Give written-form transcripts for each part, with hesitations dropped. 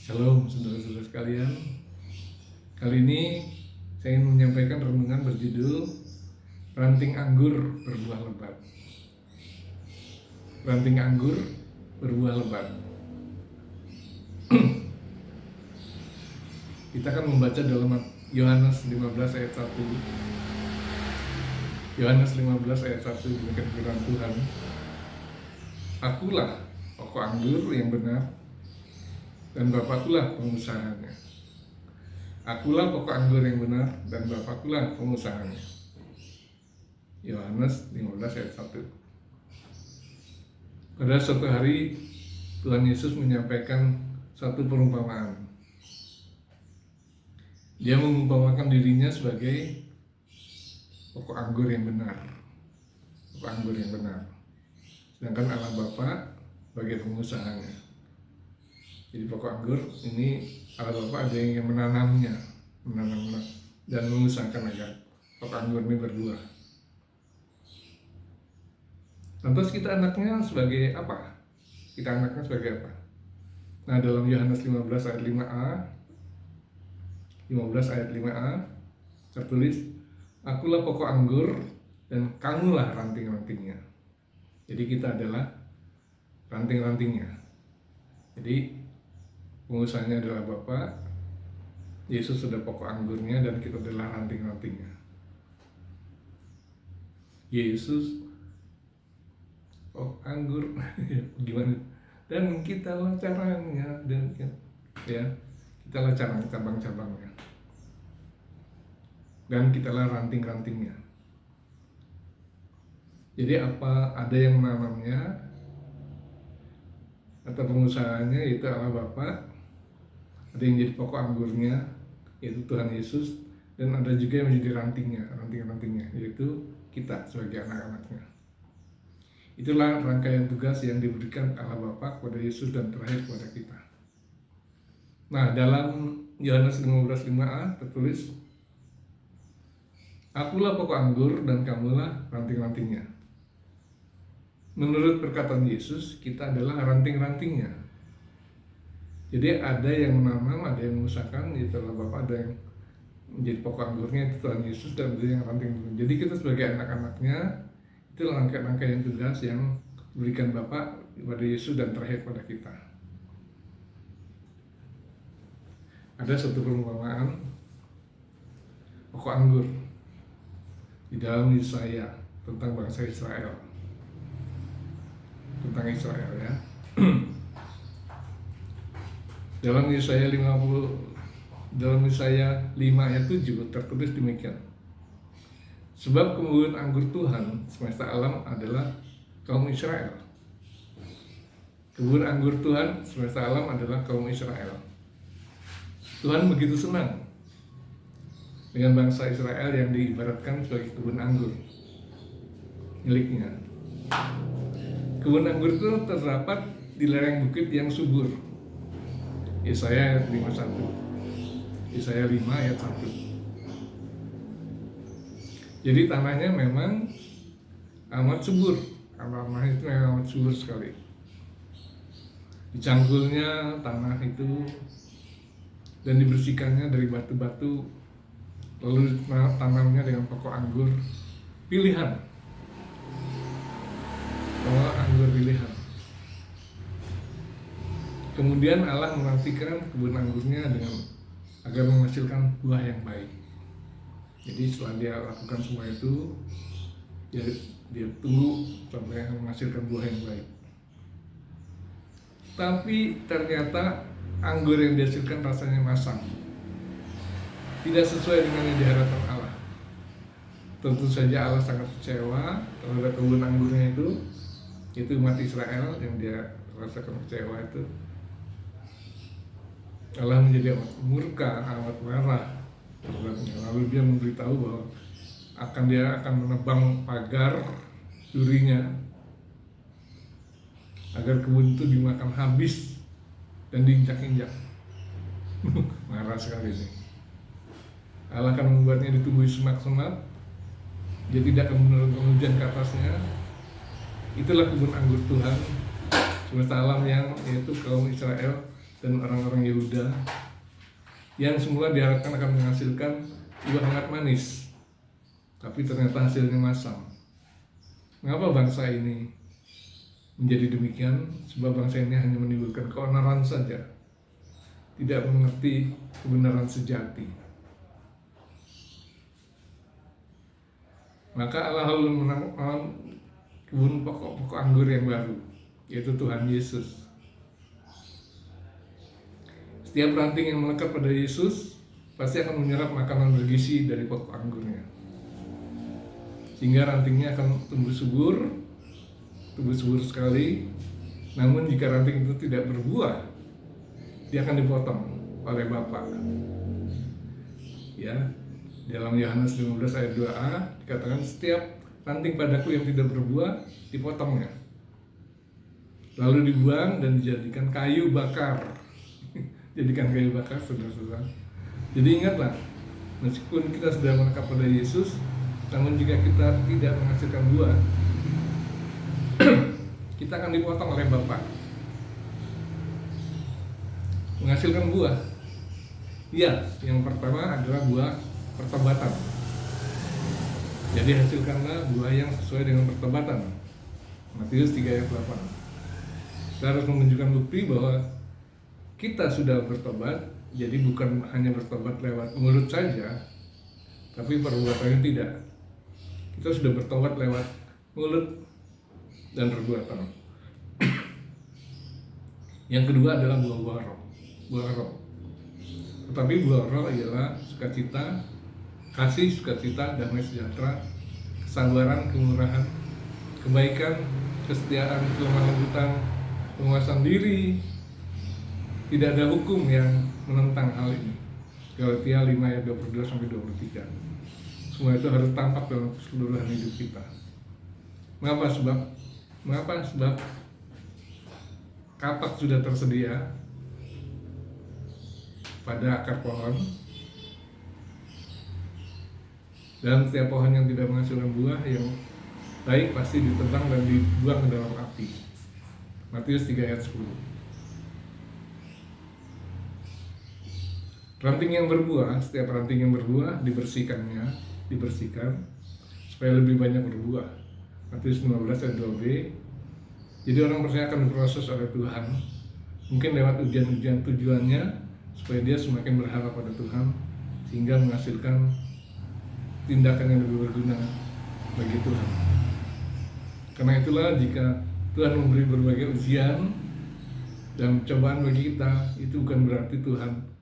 Shalom saudara-saudara sekalian. Kali ini saya ingin menyampaikan renungan berjudul Ranting Anggur Berbuah Lebat. Ranting anggur berbuah lebat. Kita akan membaca dalam Yohanes 15 ayat 1. Yohanes 15 ayat 1 demikian firman Tuhan. Akulah pokok anggur yang benar, dan Bapakkulah pengusahanya. Akulah pokok anggur yang benar, dan Bapakkulah pengusahanya. Yohanes 15 ayat 1. Pada suatu hari Tuhan Yesus menyampaikan satu perumpamaan. Dia mengumpamakan dirinya sebagai pokok anggur yang benar. Pokok anggur yang benar. Sedangkan Allah Bapa sebagai pengusahanya. Jadi pokok anggur ini Allah Bapa ada yang menanamnya, dan mengusahakan agar pokok anggur ini berbuah. Lantas kita anaknya sebagai apa? Kita anaknya sebagai apa? Nah, dalam Yohanes 15 ayat 5a, tertulis, Akulah pokok anggur dan kamulah ranting-rantingnya. Jadi kita adalah ranting-rantingnya. Jadi pengusahanya adalah Bapa, Yesus sudah pokok anggurnya, dan kita adalah ranting-rantingnya. Yesus pokok anggur, gimana? Dan kita lah caranya, dan ya kita lah cabang-cabangnya, dan kita lah ranting-rantingnya. Jadi apa ada yang menanamnya atau pengusahanya, yaitu Allah Bapa, ada yang jadi pokok anggurnya, yaitu Tuhan Yesus, dan ada juga yang menjadi ranting-rantingnya, yaitu kita sebagai anak-anaknya. Itulah rangkaian tugas yang diberikan Allah Bapa kepada Yesus dan terakhir kepada kita. Nah, dalam Yohanes 15:5a tertulis, Akulah pokok anggur dan kamulah ranting-rantingnya. Menurut perkataan Yesus, kita adalah ranting-rantingnya. Jadi ada yang menanam, ada yang mengusahakan, yaitu Allah Bapa, ada yang menjadi pokok anggurnya, itu Tuhan Yesus, dan ada yang ranting-ranting. Jadi kita sebagai anak-anaknya, itu rangkaian tugas yang diberikan Bapa kepada Yesus dan terakhir kepada kita. Ada satu perumpamaan pokok anggur di dalam Yesaya tentang bangsa Israel. Tentang Israel, ya. Dalam Yesaya 5 ayat 7 tertulis demikian. Sebab kebun anggur Tuhan semesta alam adalah kaum Israel. Kebun anggur Tuhan semesta alam adalah kaum Israel. Tuhan begitu senang dengan bangsa Israel yang diibaratkan sebagai kebun anggur miliknya. Kebun anggur itu terdapat di lereng bukit yang subur. Yesaya 5 ayat 1. Jadi tanahnya memang amat subur. Tanah itu memang amat subur sekali. Dicangkulnya tanah itu dan dibersihkannya dari batu-batu, lalu tanamnya dengan pokok anggur pilihan. Pokok anggur pilihan. Kemudian Allah menantikan kebun anggurnya dengan agar menghasilkan buah yang baik. Jadi setelah dia lakukan semua itu, dia tunggu sampai menghasilkan buah yang baik. Tapi ternyata anggur yang dihasilkan rasanya masam, tidak sesuai dengan yang diharapkan Allah. Tentu saja Allah sangat kecewa terhadap kebun anggurnya itu umat Israel yang dia rasakan kecewa itu. Allah menjadi amat murka, amat marah. Lalu dia memberitahu bahwa dia akan menebang pagar durinya agar kebun itu dimakan habis dan diinjak-injak. Marah sekali ini. Allah akan membuatnya ditumbuhi semak-semak. Dia tidak akan menurunkan hujan ke atasnya. Itulah kebun anggur Tuhan semesta alam yang yaitu kaum Israel dan orang-orang Yehuda yang semula diharapkan akan menghasilkan buah hangat manis, tapi ternyata hasilnya masam. Mengapa bangsa ini menjadi demikian? Sebab bangsa ini hanya menimbulkan keonaran saja, tidak mengerti kebenaran sejati. Maka Allah lalu menanam kebun pokok-pokok anggur yang baru, yaitu Tuhan Yesus. Setiap ranting yang melekat pada Yesus pasti akan menyerap makanan bergizi dari pokok anggurnya, sehingga rantingnya akan tumbuh subur sekali. Namun jika ranting itu tidak berbuah, dia akan dipotong oleh Bapa. Ya, dalam Yohanes 15 ayat 2a dikatakan, setiap ranting padaku yang tidak berbuah dipotongnya, lalu dibuang dan dijadikan kayu bakar. Jadikan kayu bakar, saudara-saudara. Jadi ingatlah, meskipun kita sudah melekat pada Yesus, namun jika kita tidak menghasilkan buah, kita akan dipotong oleh Bapa. Menghasilkan buah, ya, yang pertama adalah buah pertobatan. Jadi hasilkanlah buah yang sesuai dengan pertobatan. Matius 3 ayat 8. Kita harus menunjukkan bukti bahwa kita sudah bertobat. Jadi bukan hanya bertobat lewat mulut saja, tapi perbuatannya tidak. Kita sudah bertobat lewat mulut dan perbuatan. Yang kedua adalah buah roh. Buah roh. Tetapi buah roh ialah sukacita, kasih, sukacita, damai sejahtera, kesabaran, kemurahan, kebaikan, kesetiaan, kelemah lembutan, penguasaan diri. Tidak ada hukum yang menentang hal ini. Galatia 5 ayat 22-23. Semua itu harus tampak dalam keseluruhan hidup kita. Mengapa? Sebab kapak sudah tersedia pada akar pohon, dan setiap pohon yang tidak menghasilkan buah yang baik pasti ditebang dan dibuang ke dalam api. Matius 3 ayat 10. Ranting yang berbuah, setiap ranting yang berbuah dibersihkan supaya lebih banyak berbuah. Matius 15 ayat 2b. Jadi orang percaya akan diproses oleh Tuhan, mungkin lewat ujian-ujian, tujuannya supaya dia semakin berharap pada Tuhan, sehingga menghasilkan tindakan yang lebih berguna bagi Tuhan. Karena itulah jika Tuhan memberi berbagai ujian dan cobaan bagi kita, itu bukan berarti Tuhan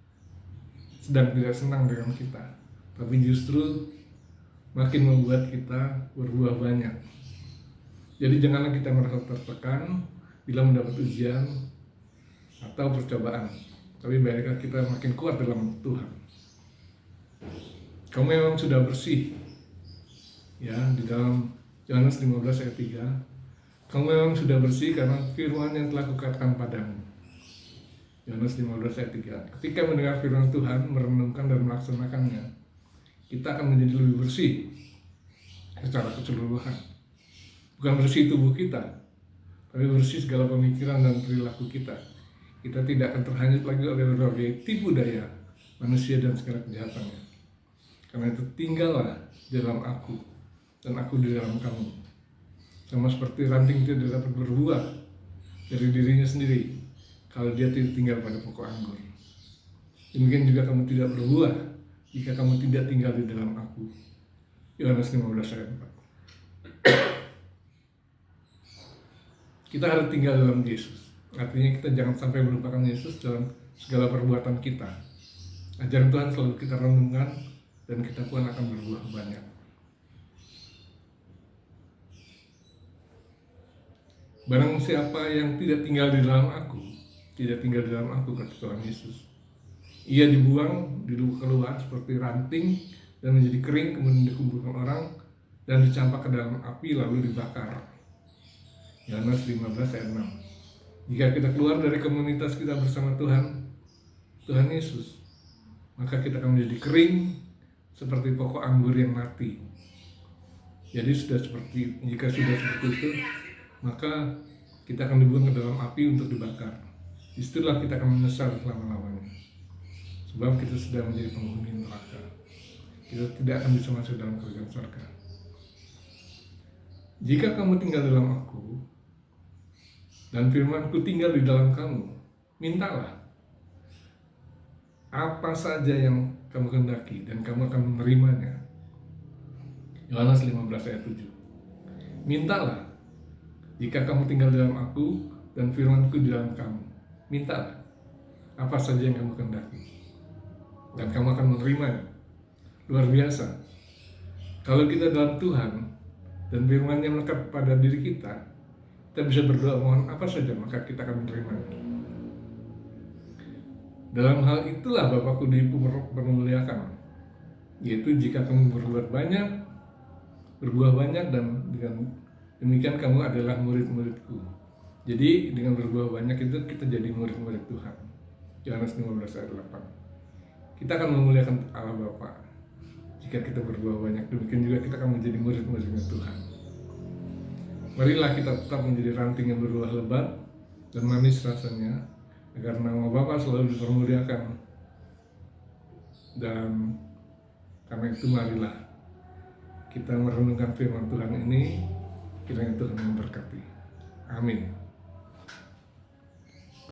sedang tidak senang dengan kita, tapi justru makin membuat kita berbuah banyak. Jadi janganlah kita merasa tertekan bila mendapat ujian atau percobaan, tapi biarlah kita makin kuat dalam Tuhan. Kamu memang sudah bersih, ya, di dalam Yohanes 15 ayat 3. Kamu memang sudah bersih karena firman yang telah kukatakan padamu. Yohanes 15 ayat 3. Ketika mendengar firman Tuhan, merenungkan dan melaksanakannya, kita akan menjadi lebih bersih secara keseluruhan. Bukan bersih tubuh kita, tapi bersih segala pemikiran dan perilaku kita. Kita tidak akan terhanyut lagi oleh berbagai tipu daya manusia dan segala kejahatannya. Karena itu tinggallah dalam aku, dan aku di dalam kamu. Sama seperti ranting tidak dapat berbuah dari dirinya sendiri kalau dia tidak tinggal pada pokok anggur. Demikian juga kamu tidak berbuah jika kamu tidak tinggal di dalam aku. Yohanes 15 ayat 4. Kita harus tinggal dalam Yesus. Artinya kita jangan sampai melupakan Yesus dalam segala perbuatan kita. Ajaran Tuhan selalu kita renungkan, dan kita pun akan berbuah banyak. Barang siapa yang tidak tinggal di dalam aku, tidak tinggal di dalam aku, kata Tuhan Yesus, ia dibuang keluar seperti ranting dan menjadi kering, kemudian dikumpulkan orang dan dicampak ke dalam api lalu dibakar. Yohanes 15 ayat 6. Jika kita keluar dari komunitas kita bersama Tuhan Yesus, maka kita akan menjadi kering seperti pokok anggur yang mati. Jadi jika sudah seperti itu, maka kita akan dibuang ke dalam api untuk dibakar. disitulah kita akan menyesal selama-lamanya. Sebab kita sudah menjadi penghuni neraka. Kita tidak akan bisa masuk dalam kerajaan surga. Jika kamu tinggal dalam aku, dan firman-Ku tinggal di dalam kamu, mintalah apa saja yang kamu kehendaki, dan kamu akan menerimanya. Yohanes 15 ayat 7. Mintalah, jika kamu tinggal dalam aku, dan firman-Ku di dalam kamu. Mintalah apa saja yang kamu kehendaki, dan kamu akan menerimanya. Luar biasa. Kalau kita dalam Tuhan dan firman-Nya melekat pada diri kita bisa berdoa mohon apa saja, maka kita akan menerimanya. Dalam hal itulah Bapakku dipermuliakan, yaitu jika kamu berbuat banyak, berbuah banyak, dan dengan demikian kamu adalah murid-muridku. Jadi dengan berbuah banyak itu kita jadi murid-murid Tuhan. Yohanes 15 ayat 8. Kita akan memuliakan Allah Bapa jika kita berbuah banyak. Demikian juga kita akan menjadi murid-muridnya Tuhan. Marilah kita tetap menjadi ranting yang berbuah lebat dan manis rasanya, agar nama Bapa selalu dipermuliakan. Dan karena itu marilah kita merenungkan firman Tuhan ini, kiranya Tuhan memberkati. Amin.